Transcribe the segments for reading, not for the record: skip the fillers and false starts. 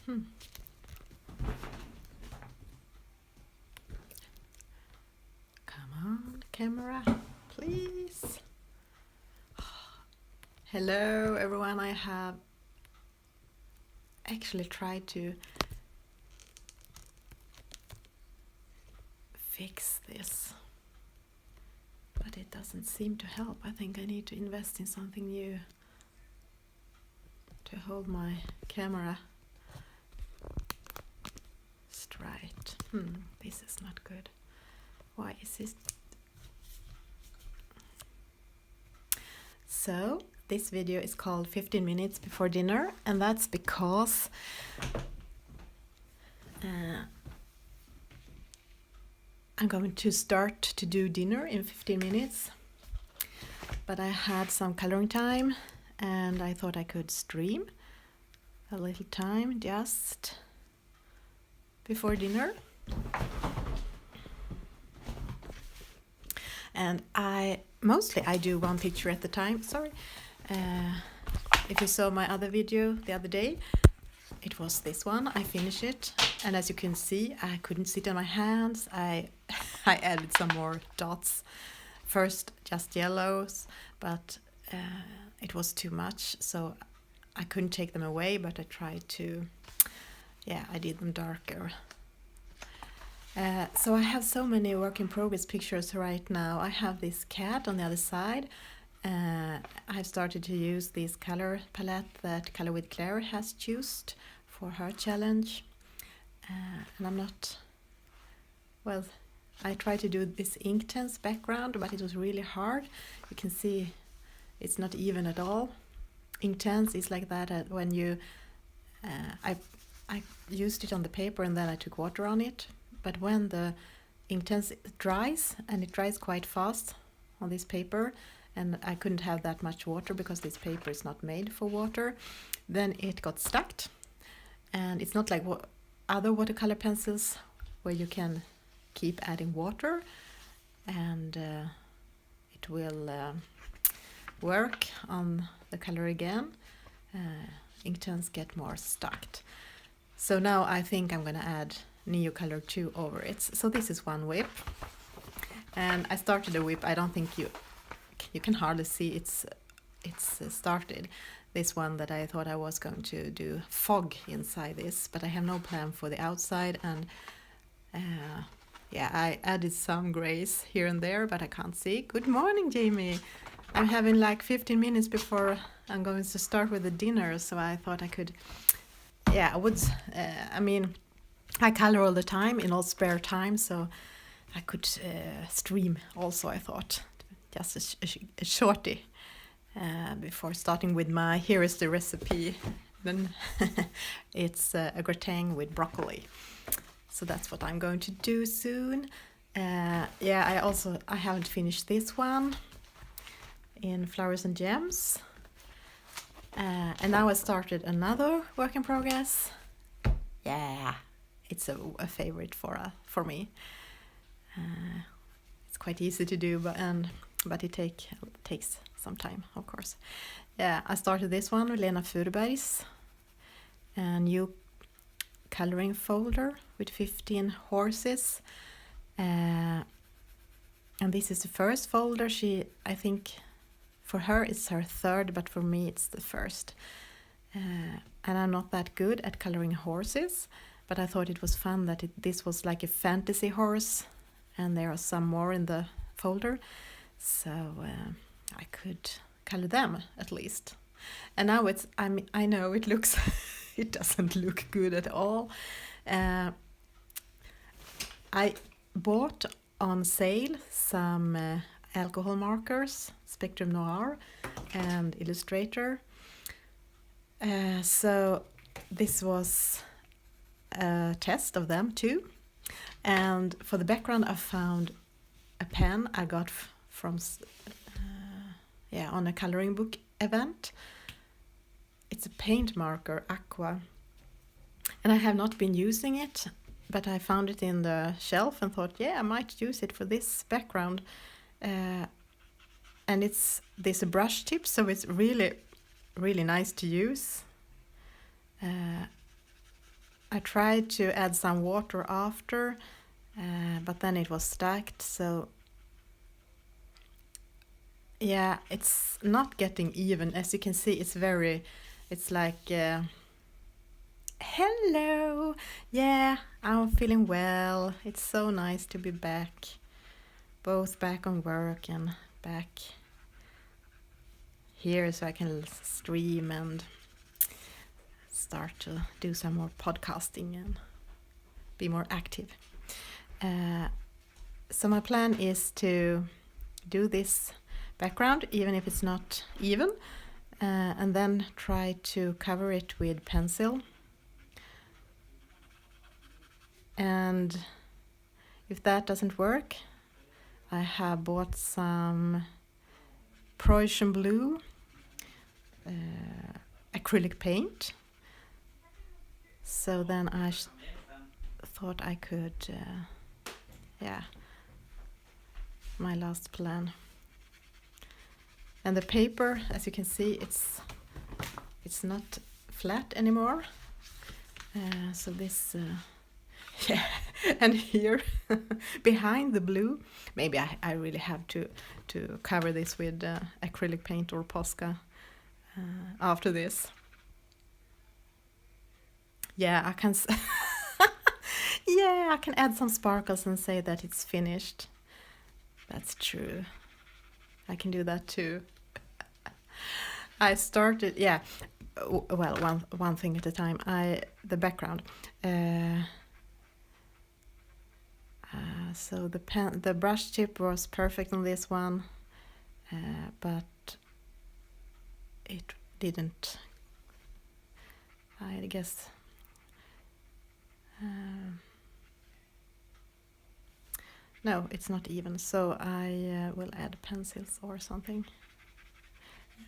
Come on, camera, please. Hello everyone, I have actually tried to fix this, but it doesn't seem to help. I think I need to invest in something new to hold my camera straight. This is not good. Why is this? So this video is called 15 minutes before dinner, and that's because I'm going to start to do dinner in 15 minutes, but I had some coloring time and I thought I could stream a little time just before dinner. And I do one picture at a time. Sorry. If you saw my other video the other day, it was this one. I finished it, and as you can see, I couldn't sit on my hands. I added some more dots. First just yellows, but it was too much, so I couldn't take them away, but I tried to, I did them darker. So I have so many work in progress pictures right now. I have this cat on the other side. I've started to use this color palette that Color with Claire has chosen for her challenge. And I'm not, I tried to do this Inktense background, but it was really hard. You can see it's not even at all. Inktense is like that when you, I used it on the paper and then I took water on it. But when the Inktense dries, and it dries quite fast on this paper, and I couldn't have that much water because this paper is not made for water, then it got stuck. And it's not like other watercolor pencils where you can keep adding water and it will work on the color again. Inktense get more stuck. So now I think I'm going to add Neo Color 2 over it. So this is one whip, and I started a whip. I don't think you can hardly see it's started. This one that I thought I was going to do fog inside this, but I have no plan for the outside, and I added some grays here and there, but I can't see. Good morning, Jamie. I'm having like 15 minutes before I'm going to start with the dinner, so I thought I could, I color all the time in all spare time, so I could stream also, I thought. Just a shorty before starting with here is the recipe. Then it's a gratin with broccoli. So that's what I'm going to do soon. I haven't finished this one in Flowers and Gems. And now I started another work in progress. It's a favorite for me. It's quite easy to do, but it takes some time, of course. I started this one with Lena Furberg's new coloring folder with 15 horses. And this is the first folder. I think for her it's her third, but for me it's the first. And I'm not that good at coloring horses, but I thought it was fun that this was like a fantasy horse, and there are some more in the folder, so I could color them at least. And now I know it looks it doesn't look good at all. I bought on sale some alcohol markers, Spectrum Noir and Illustrator. So this was a test of them too. And for the background, I found a pen I got from on a coloring book event. It's a paint marker, Aqua, and I have not been using it, but I found it in the shelf and thought, I might use it for this background. And it's this brush tip, so it's really, really nice to use. I tried to add some water after, but then it was stacked, so yeah, it's not getting even. As you can see, it's like, hello, yeah, I'm feeling well. It's so nice to be back, both back on work and back here, so I can stream and start to do some more podcasting and be more active. So my plan is to do this background, even if it's not even, and then try to cover it with pencil. And if that doesn't work, I have bought some Prussian blue acrylic paint. So then I thought I could, my last plan. And the paper, as you can see, it's not flat anymore. So this, and here behind the blue, maybe I really have to cover this with acrylic paint or Posca after this. Yeah, I can. Yeah, I can add some sparkles and say that it's finished. That's true. I can do that too. I started, yeah. Well, one thing at a time. The background. So the brush tip was perfect on this one, but it didn't. I guess. No, it's not even, so I will add pencils or something.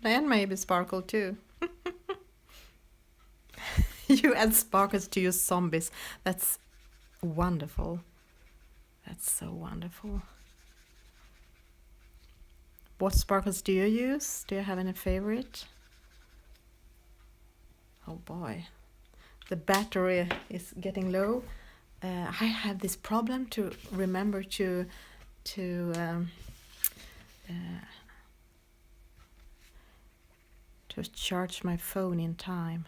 And maybe sparkle too. You add sparkles to your zombies. That's wonderful. That's so wonderful. What sparkles do you use? Do you have any favorite? Oh boy. The battery is getting low. I have this problem to remember to charge my phone in time.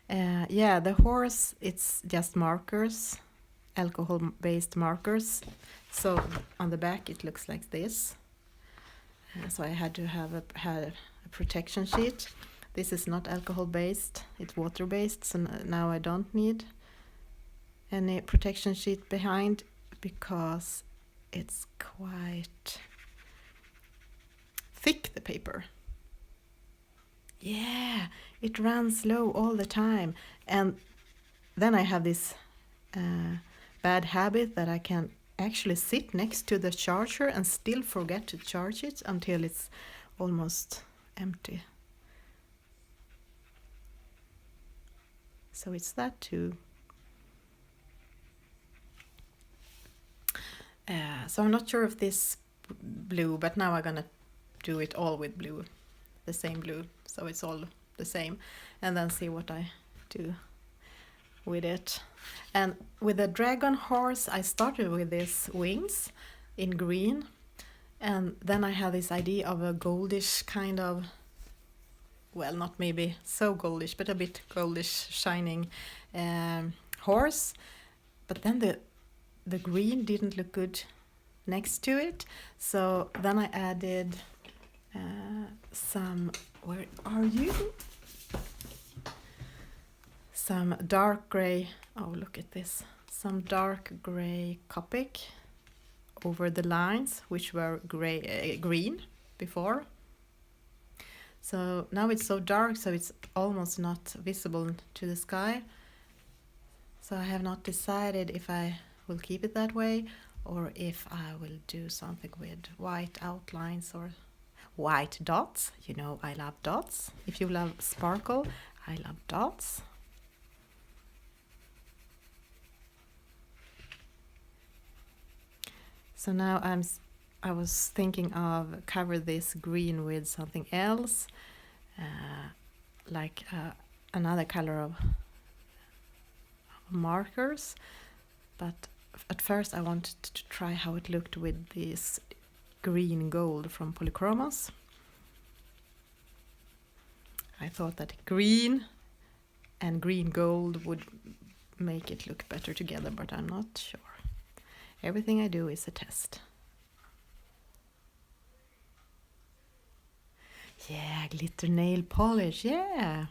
Yeah, the horse, it's just markers, alcohol-based markers. So on the back it looks like this. So I had to have a protection sheet. This is not alcohol-based, it's water-based, so now I don't need any protection sheet behind because it's quite thick, the paper. Yeah, it runs low all the time. And then I have this bad habit that I can actually sit next to the charger and still forget to charge it until it's almost empty. So it's that too. So I'm not sure if this blue, but now I'm gonna do it all with blue, the same blue, so it's all the same, and then see what I do with it. And with the dragon horse, I started with these wings in green, and then I had this idea of a goldish kind of, well, not maybe so goldish, but a bit goldish shining horse. But then the green didn't look good next to it, so then I added some, where are you? Some dark gray, oh look at this, some dark gray Copic over the lines, which were green before. So now it's so dark, so it's almost not visible to the sky. So I have not decided if I will keep it that way or if I will do something with white outlines or white dots. You know, I love dots. If you love sparkle, I love dots. So now I was thinking of cover this green with something else, like another color of markers, but at first I wanted to try how it looked with this green gold from Polychromos. I thought that green and green gold would make it look better together, but I'm not sure. Everything I do is a test. Yeah, glitter nail polish, yeah.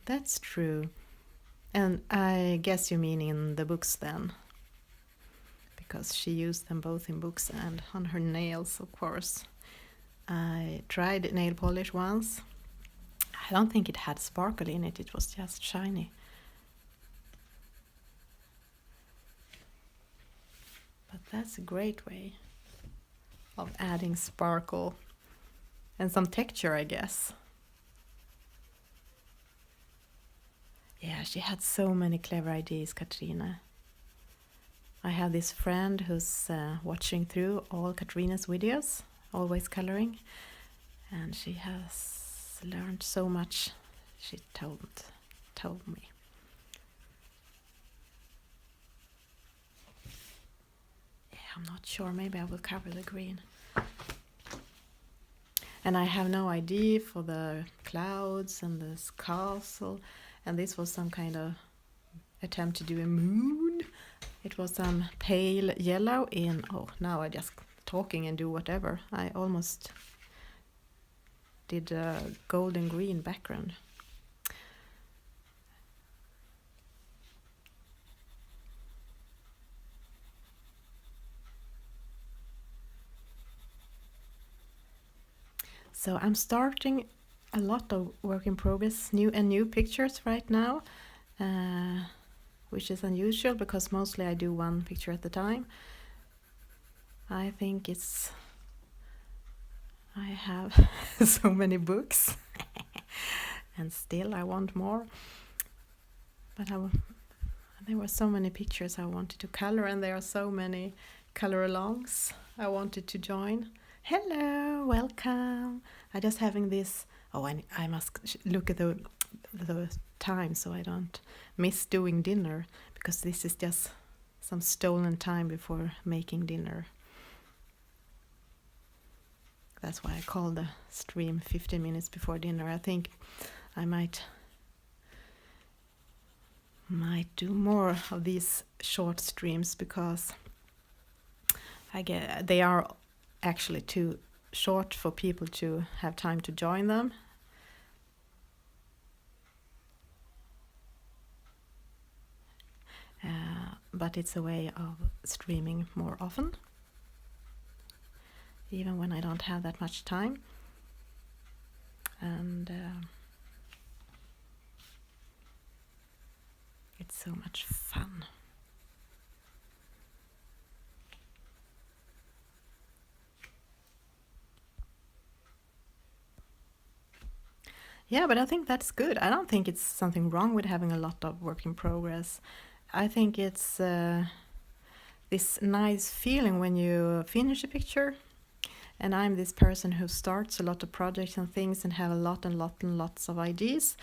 That's true. And I guess you mean in the books then, because she used them both in books and on her nails, of course. I tried nail polish once. I don't think it had sparkle in it, it was just shiny. But that's a great way of adding sparkle and some texture, I guess. Yeah, she had so many clever ideas, Katrina. I have this friend who's watching through all Katrina's videos, always coloring, and she has learned so much, she told me. Yeah, I'm not sure, maybe I will cover the green. And I have no idea for the clouds and this castle, and this was some kind of attempt to do a moon. It was some pale yellow in, oh, now I just talking and do whatever. I almost did a golden green background. So I'm starting a lot of work in progress, new pictures right now, which is unusual because mostly I do one picture at a time. I think I have so many books and still I want more. But there were so many pictures I wanted to color, and there are so many color alongs I wanted to join. Hello, welcome. I just having this. Oh, I must look at the time so I don't miss doing dinner, because this is just some stolen time before making dinner. That's why I call the stream 15 minutes before dinner. I think I might do more of these short streams, because they are actually too short for people to have time to join them. But it's a way of streaming more often, even when I don't have that much time. And it's so much fun. Yeah, but I think that's good. I don't think it's something wrong with having a lot of work in progress. I think it's this nice feeling when you finish a picture. And I'm this person who starts a lot of projects and things and have a lot and lots of ideas.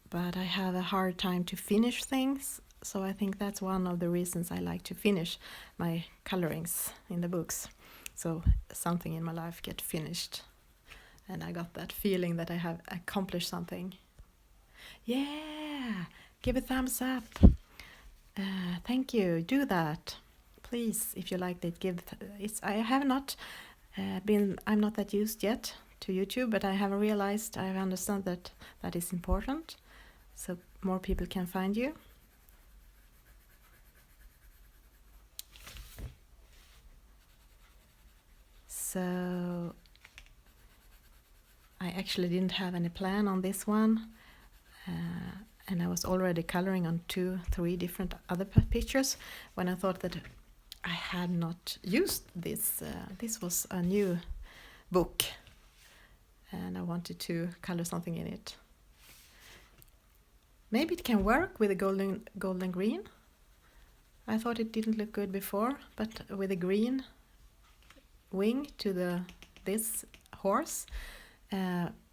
But I have a hard time to finish things. So I think that's one of the reasons I like to finish my colorings in the books. So something in my life get finished. And I got that feeling that I have accomplished something. Yeah, give a thumbs up. Thank you, do that. Please, if you liked it, I have not I'm not that used yet to YouTube, but I have realized, I understand that is important, so more people can find you. So I actually didn't have any plan on this one, and I was already coloring on 2-3 different other pictures when I thought that I had not used this. This was a new book, and I wanted to color something in it. Maybe it can work with a golden green. I thought it didn't look good before, but with a green wing to this horse,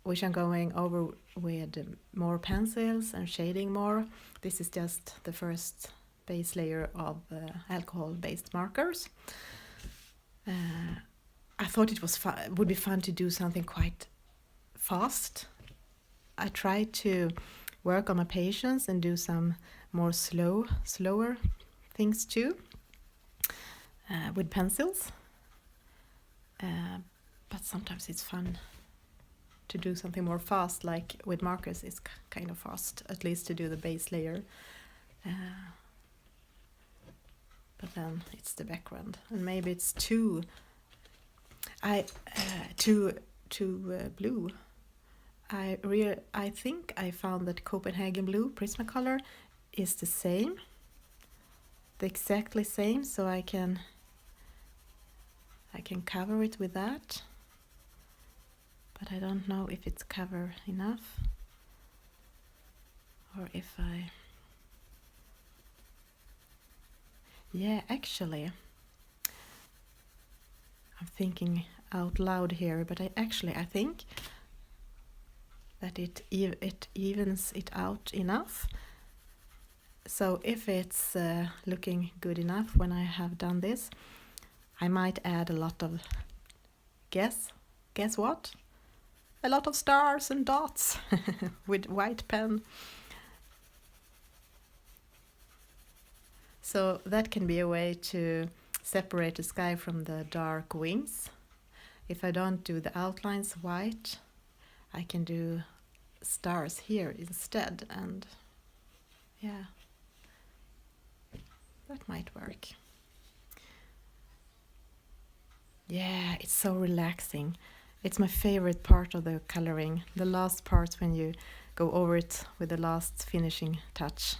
which I'm going over with more pencils and shading more. This is just the first base layer of alcohol-based markers. I thought it was would be fun to do something quite fast. I tried to work on my patience and do some more slower things too, with pencils. But sometimes it's fun to do something more fast, like with markers it's kind of fast, at least to do the base layer. But then it's the background, and maybe it's too blue. I think I found that Copenhagen blue Prismacolor is the same, exactly same, so I can cover it with that. But I don't know if it's cover enough, or if yeah, actually, I'm thinking out loud here, but I think that it evens it out enough. So if it's looking good enough when I have done this, I might add a lot of, guess what? A lot of stars and dots with white pen. So that can be a way to separate the sky from the dark wings. If I don't do the outlines white, I can do stars here instead, and yeah, that might work. Yeah, it's so relaxing. It's my favorite part of the coloring, the last part when you go over it with the last finishing touch,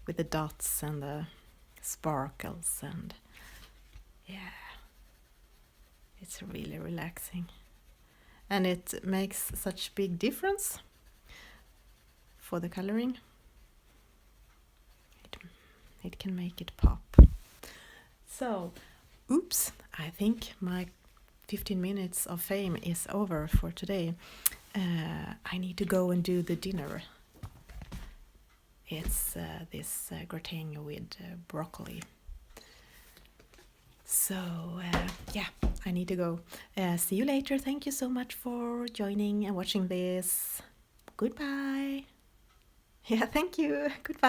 with the dots and the sparkles, and yeah, it's really relaxing. And it makes such big difference for the coloring. It can make it pop. So, oops, I think my 15 minutes of fame is over for today. I need to go and do the dinner. It's this gratin with broccoli. So yeah, I need to go. See you later. Thank you so much for joining and watching this. Goodbye. Yeah, thank you. Goodbye.